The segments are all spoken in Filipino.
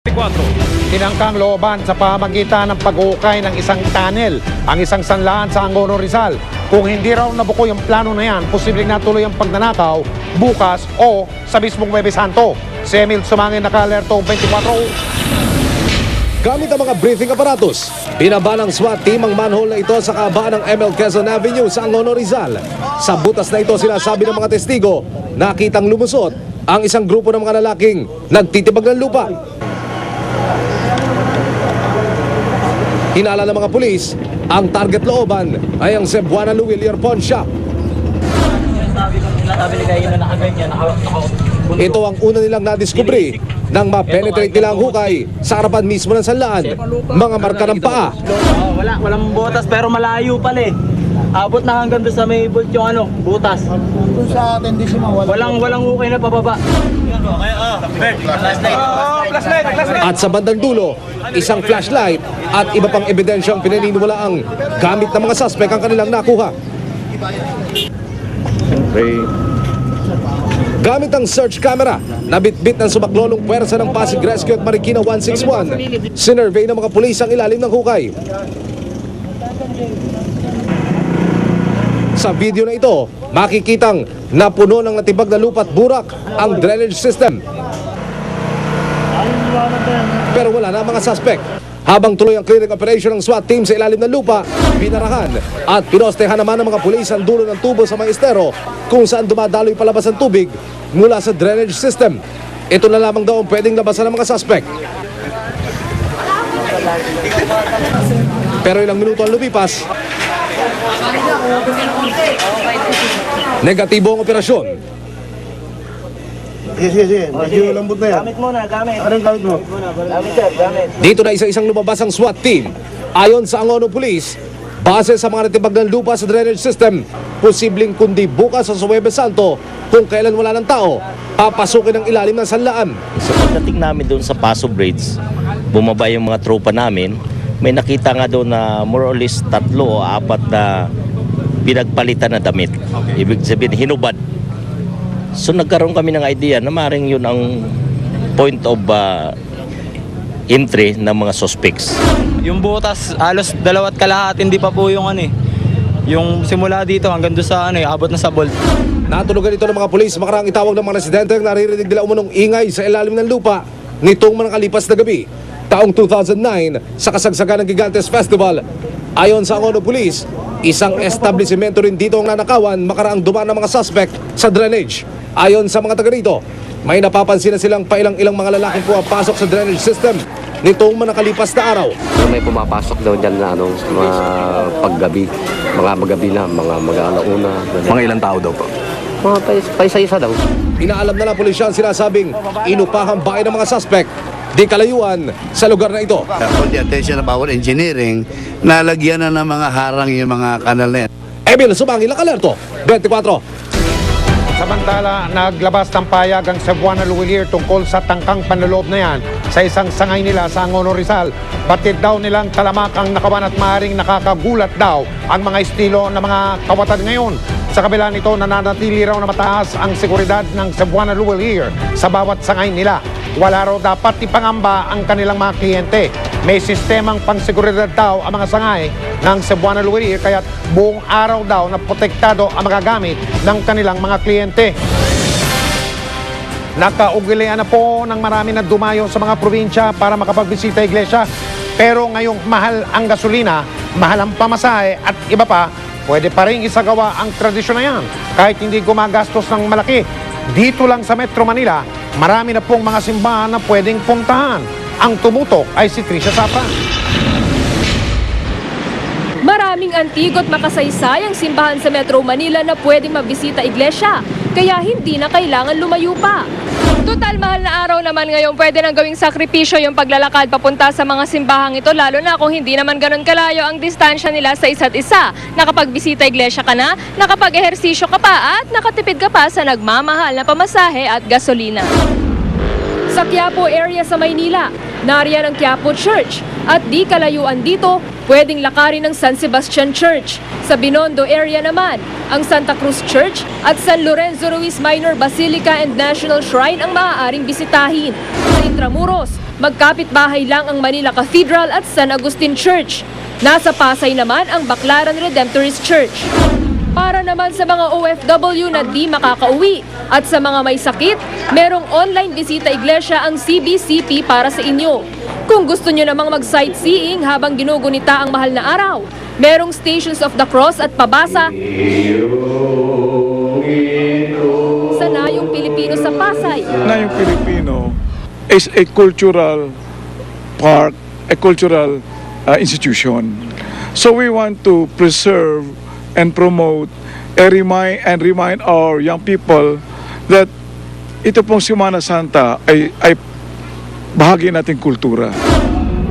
Tinangkang looban sa pamamagitan ng pag-uukay ng isang tunnel ang isang sanlaan sa Angono, Rizal. Kung hindi raw nabuko yung plano na yan, posibleng natuloy ang pagnanakaw bukas o sa mismong Huwebes Santo. Si Emil Sumangin, naka-alerto 24. Gamit ang mga briefing aparatus, binaba ng SWAT team ang manhole na ito sa kabaan ng ML Quezon Avenue sa Angono, Rizal. Sa butas na ito, sinasabi ng mga testigo, nakitang lumusot ang isang grupo ng mga lalaking nagtitibag ng lupa. Hinala ng mga pulis, ang target looban ay ang Cebuana Luwilier Pawn Shop. Ito ang una nilang nadiskubre nang ma-penetrate nila ang hukay sa harapan mismo ng sanlaan, mga marka ng paa. Walang butas pero malayo pala eh. Abot na hanggang doon sa may bolt yung butas. Kung sa tendisima, Walang hukay na pababa. At sa bandang dulo, isang flashlight at iba pang ebidensyang pinaniniwala ang gamit ng mga suspect ang kanilang nakuha. Gamit ang search camera, nabitbit ng sumaklolong puwersa ng Pasig Rescue at Marikina 161, sinurvey ng mga pulis ang ilalim ng hukay. Sa video na ito, makikitang napuno ng natibag na lupa at burak ang drainage system. Pero wala na ang mga suspect. Habang tuloy ang clearing operation ng SWAT team sa ilalim ng lupa, pinarahan at pinostehan naman ng mga pulis ang dulo ng tubo sa mga estero kung saan dumadaloy palabas ang tubig mula sa drainage system. Ito na lamang daw ang pwedeng labasan ng mga suspect. Pero ilang minuto ang lumipas, negatibo ang operasyon. Sige. Medyo lambot na yan. Gamit muna, gamit. Anong gamit mo? Gamit sir, gamit. Dito na isa-isang lumabas ang SWAT team. Ayon sa Angono Police, base sa mga natibag ng lupa sa drainage system, posibleng kundi bukas sa Huwebes Santo, kung kailan wala ng tao, papasukin ang ilalim ng sanlaan. So pagdating namin doon sa Paso Bridge, bumaba yung mga tropa namin, may nakita nga doon na more or less 3 o 4 na pinagpalitan na damit. Ibig sabihin, hinubad. So nagkaroon kami ng idea na maring yun ang point of entry ng mga suspects. Yung butas, halos 2 kalahati, hindi pa po yung yung simula dito hanggang doon sa abot na sa bolt. Natulogan ito ng mga pulis makarang itawag ng mga residente ang naririnig nila umunong ingay sa ilalim ng lupa nitong mga nakalipas na gabi. Taong 2009 sa kasagsagan ng Gigantes Festival. Ayon sa Angono Police, isang establishmento rin dito ang nanakawan makaraang dumaan ng mga suspect sa drainage. Ayon sa mga taga rito, may napapansin na silang pailang-ilang mga lalaking pumapasok sa drainage system nitong mga nakalipas na araw. May pumapasok daw dyan na mga paggabi, mga magabi na, mga alauna. Mga ilang tao daw po? Mga paisa-isa daw. Inaalam na ng pulisya ang sinasabing inupahang bahay ng mga suspect di kalayuan sa lugar na ito. For the attention of our engineering, nalagyan na ng mga harang yung mga kanal na yan. Emil Sumangin, naka-alerto 24. Samantala, naglabas ng payag ang Cebuana Luwilier tungkol sa tangkang panloob na yan sa isang sangay nila sa Angono, Rizal. Batid daw nilang talamak ang nakawan at maaaring nakakagulat daw ang mga estilo ng mga kawatan ngayon. Sa kabila nito, nananatili raw na mataas ang seguridad ng Cebuana Luwilier sa bawat sangay nila. Wala raw dapat ipangamba ang kanilang mga kliyente. May sistemang pangseguridad daw ang mga sangay ng Cebuana Luwilier kaya't buong araw daw na protektado ang magagamit ng kanilang mga kliyente. Nakaugilian na po ng marami na dumayo sa mga probinsya para makapagbisita iglesia. Pero ngayong mahal ang gasolina, mahal ang pamasahe at iba pa, pwede pa rin isagawa ang tradisyon na yan kahit hindi gumagastos ng malaki. Dito lang sa Metro Manila, marami na pong mga simbahan na pwedeng puntahan. Ang tumutok ay si Trisha Sapa. Maraming antigo at makasaysayang simbahan sa Metro Manila na pwedeng mabisita iglesia, kaya hindi na kailangan lumayo pa. Total mahal na araw naman ngayon, pwede nang gawing sakripisyo yung paglalakad papunta sa mga simbahang ito, lalo na kung hindi naman ganun kalayo ang distansya nila sa isa't isa. Nakapagbisita iglesia ka na, nakapag-ehersisyo ka pa at nakatipid ka pa sa nagmamahal na pamasahe at gasolina. Sa Quiapo area sa Maynila, nariyan ang Quiapo Church at di kalayuan dito, pwedeng lakarin ng San Sebastian Church. Sa Binondo area naman, ang Santa Cruz Church at San Lorenzo Ruiz Minor Basilica and National Shrine ang maaaring bisitahin. Sa Intramuros, magkapit-bahay lang ang Manila Cathedral at San Agustin Church. Nasa Pasay naman ang Baclaran Redemptorist Church. Para naman sa mga OFW na di makakauwi at sa mga may sakit, merong online bisita iglesia ang CBCP para sa inyo. Kung gusto nyo namang mag-sightseeing habang ginugunita ang mahal na araw, merong Stations of the Cross at Pabasa sa Nayong Pilipino sa Pasay. Nayong Pilipino is a cultural park, a cultural institution. So we want to preserve and promote and remind our young people that ito pong Semana Santa ay bahagi nating kultura.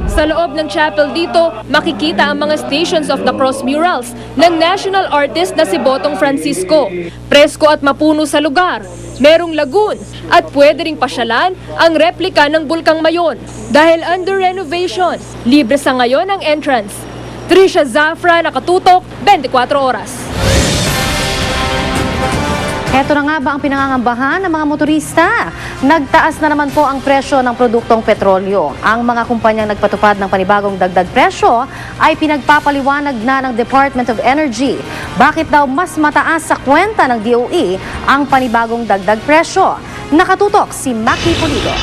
Sa loob ng chapel dito, makikita ang mga Stations of the Cross murals ng national artist na si Botong Francisco. Presko at mapuno sa lugar, merong lagoon at pwede ring pasyalan ang replika ng Bulkang Mayon. Dahil under renovation, libre sa ngayon ang entrance. Trisha Zafra, Nakatutok, 24 Oras. Eto na nga ba ang pinangangambahan ng mga motorista? Nagtaas na naman po ang presyo ng produktong petrolyo. Ang mga kumpanyang nagpatupad ng panibagong dagdag presyo ay pinagpapaliwanag na ng Department of Energy. Bakit daw mas mataas sa kwenta ng DOE ang panibagong dagdag presyo? Nakatutok si Maki Pulido.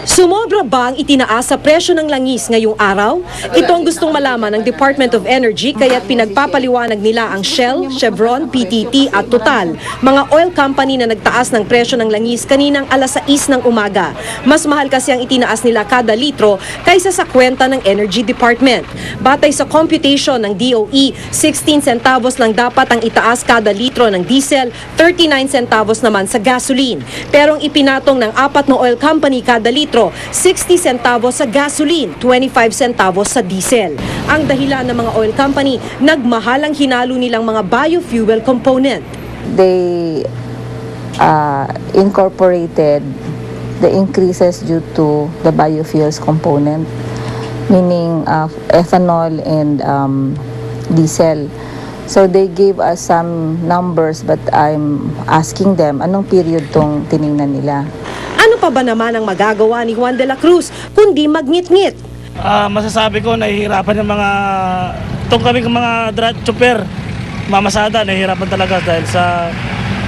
Sumobra ba ang itinaas sa presyo ng langis ngayong araw? Ito ang gustong malaman ng Department of Energy kaya't pinagpapaliwanag nila ang Shell, Chevron, PTT at Total, mga oil company na nagtaas ng presyo ng langis kaninang alas 6 ng umaga. Mas mahal kasi ang itinaas nila kada litro kaysa sa kwenta ng Energy Department. Batay sa computation ng DOE, 16 centavos lang dapat ang itaas kada litro ng diesel, 39 centavos naman sa gasoline. Pero ang ipinatong ng apat na oil company kada litro, 60 centavos sa gasoline, 25 centavos sa diesel. Ang dahilan ng mga oil company, nagmahalang hinalo nilang mga biofuel component. They incorporated the increases due to the biofuels component, meaning ethanol and diesel. So they gave us some numbers but I'm asking them anong period tong tiningnan nila. Ano pa ba naman ang magagawa ni Juan de la Cruz kundi magngit-ngit? Masasabi ko, nahihirapan yung kami mga chopper, mamasada, nahihirapan talaga dahil sa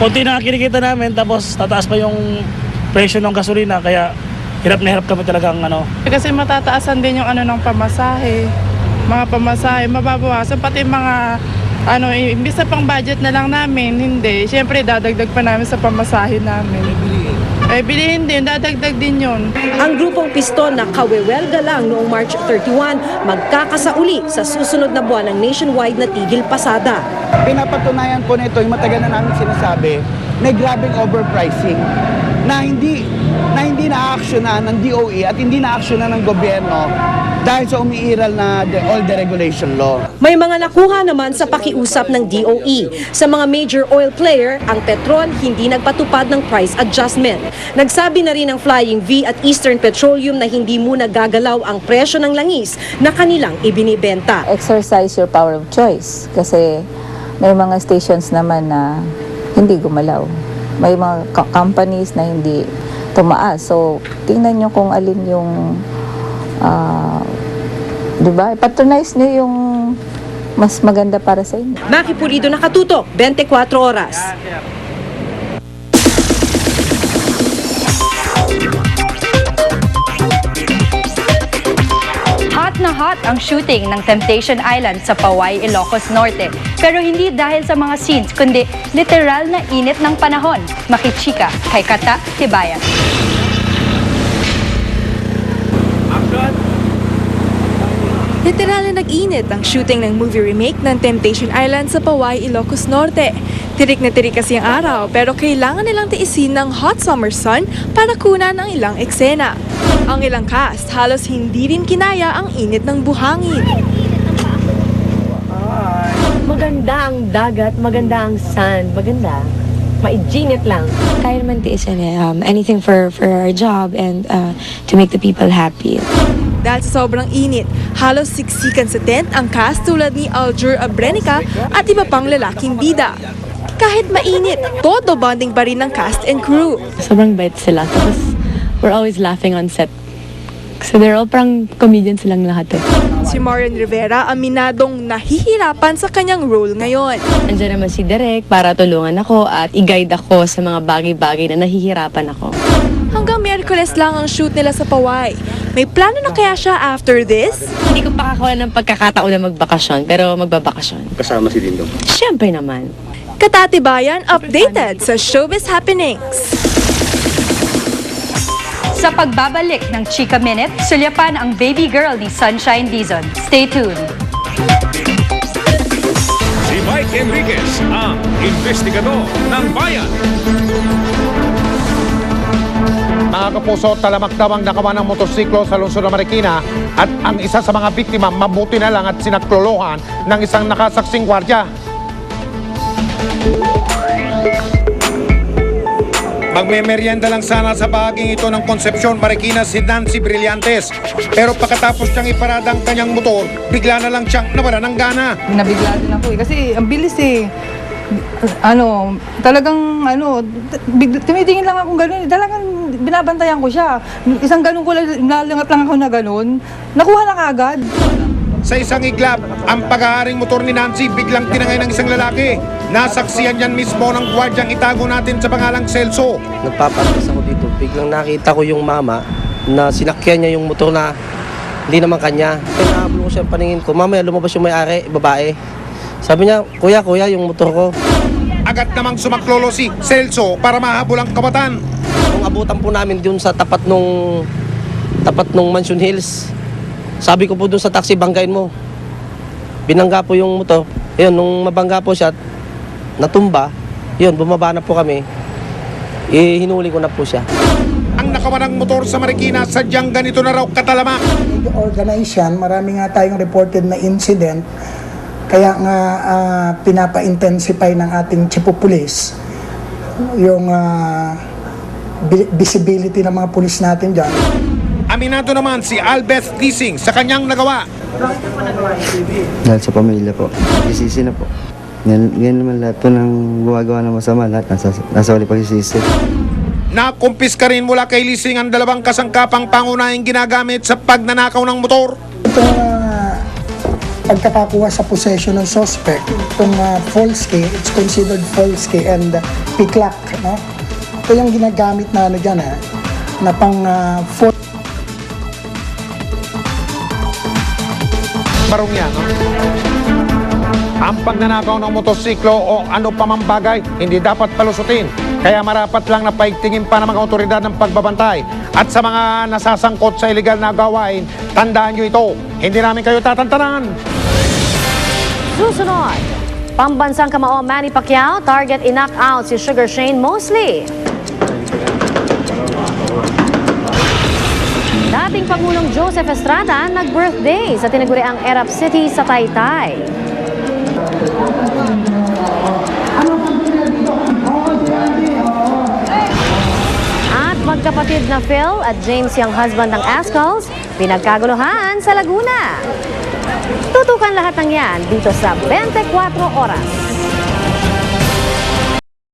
konti na kinikita namin tapos tataas pa yung presyo ng gasolina kaya hirap na hirap kami talagang Kasi matataasan din yung ng pamasahe, mga pamasahe, mababawasan pati mga imbis na pang budget na lang namin, hindi. Siyempre, dadagdag pa namin sa pamasahe namin. Bilihin din, dadagdag din yun. Ang grupong piston na kawewelga lang noong March 31, magkakasauli sa susunod na buwan ng nationwide na tigil pasada. Pinapatunayan po nito, yung matagal na namin sinasabi, may grabing overpricing na hindi na-actionan ng DOE at hindi na-actionan ng gobyerno dahil sa umiiral na all the regulation law. May mga nakuha naman sa pakiusap ng DOE. Sa mga major oil player, ang Petron hindi nagpatupad ng price adjustment. Nagsabi na rin ang Flying V at Eastern Petroleum na hindi muna gagalaw ang presyo ng langis na kanilang ibinibenta. Exercise your power of choice kasi may mga stations naman na hindi gumalaw. May mga companies na hindi tumaas. So, tingnan nyo kung alin yung diba? Patronize nyo yung mas maganda para sa inyo. Maki Pulido, Nakatutok, 24 Oras. Hot na hot ang shooting ng Temptation Island sa Paway, Ilocos Norte. Pero hindi dahil sa mga scenes, kundi literal na init ng panahon. Makichika kay Kata Tibayan. Literal na nag-init ang shooting ng movie remake ng Temptation Island sa Paway, Ilocos Norte. Tirik na tirik kasi ang araw pero kailangan nilang tiisin ng hot summer sun para kunan ang ilang eksena. Ang ilang cast halos hindi rin kinaya ang init ng buhangin. Maganda ang dagat, maganda ang sand, maganda. maiginit lang. Kaya naman tiisin anything for our job and to make the people happy. Dahil sa sobrang init, halos siksikan sa tent ang cast tulad ni Aljur Abrenica at iba pang lalaking bida. Kahit mainit, todo bonding pa rin ng cast and crew. Sobrang bait sila. Tapos, we're always laughing on set. So they're all parang comedians silang lahat eh. Si Marian Rivera aminadong nahihirapan sa kanyang role ngayon. Andiyan naman si Derek para tulungan ako at i-guide ako sa mga bagay-bagay na nahihirapan ako. Hanggang Miyerkules lang ang shoot nila sa Pawai. May plano na kaya siya after this? Hindi ko pakakawalan ng pagkakataon na magbakasyon, pero magbabakasyon. Kasama si Dingdong. Siyempre naman. Katatibayan updated sa Showbiz Happenings. Sa pagbabalik ng Chika Minute, sulyapan ang baby girl ni Sunshine Dizon. Stay tuned. Si Mike Enriquez, ang investigador ng bayan. Mga kapuso, talamak daw ang nakawan ng motosiklo sa lungsod ng Marikina at ang isa sa mga biktima mabuti na lang at sinaklolohan ng isang nakasaksing gwardya. Magmemeryenda lang sana sa bahaging ito ng Concepcion, Marikina si Nancy Brillantes. Pero pagkatapos niyang iparada ang kanyang motor, bigla na lang siyang nawala ng gana. Nabigla din ako kasi ang bilis tumitingin lang ako gano'n. Talagang binabantayan ko siya. Isang gano'n ko lang, nalangat lang ako na gano'n. Nakuha na kaagad. Sa isang iglap, ang pag-aaring motor ni Nancy biglang tinangay ng isang lalaki. Nasaksiyan yan mismo ng gwardyang itago natin sa pangalang Celso. Nagpapatas ako dito. Biglang nakita ko yung mama na sinakyan niya yung motor na hindi naman kanya. Kaya nahabol ko siya paningin ko. Mamaya lumabas yung may-ari, babae. Sabi niya, kuya, yung motor ko. Agad namang sumaklolo si Celso para mahabol ang kabatan. Nung abutan po namin dun sa tapat nung Mansion Hills, sabi ko po dun sa taxi, banggain mo. Binangga po yung motor. Ayun, nung mabangga po siya, natumba. Yun, bumaba na po kami. Hinuli ko na po siya. Ang nakawan ng motor sa Marikina, sadyang ganito na raw katalamak. Organize yan, marami nga tayong reported na incident. Kaya nga pinapa-intensify ng ating Chief of Police yung visibility ng mga pulis natin dyan. Aminado naman si Albeth Leasing sa kanyang nagawa. Dahil sa pamilya po, isisi na po. Yan naman lahat po ng gumagawa ng masama, lahat nasa wali pagsisisi. Nakumpis ka rin mula kay Leasing ang dalawang kasangkapang pangunahing ginagamit sa pagnanakaw ng motor. Itong pagkakakuha sa possession ng suspect, itong false key, it's considered false key and pick-lock. No? Ito yung ginagamit na dyan, na pang false. Barong yan, no? Ang pagnanakaw ng motosiklo o ano pa mang bagay, hindi dapat palusutin. Kaya marapat lang na paigtingin pa ng mga otoridad ng pagbabantay. At sa mga nasasangkot sa illegal na gawain, tandaan nyo ito, hindi namin kayo tatantanan. Susunod, pambansang kamao Manny Pacquiao, target i-knock out si Sugar Shane Mosley. Dating Pangulong Joseph Estrada nag-birthday sa tinaguriang Erap City sa Taytay. At magkapatid na Phil at James yung husband ng Ascals, pinagkaguluhan sa Laguna. Tutukan lahat ng yan dito sa 24 Oras.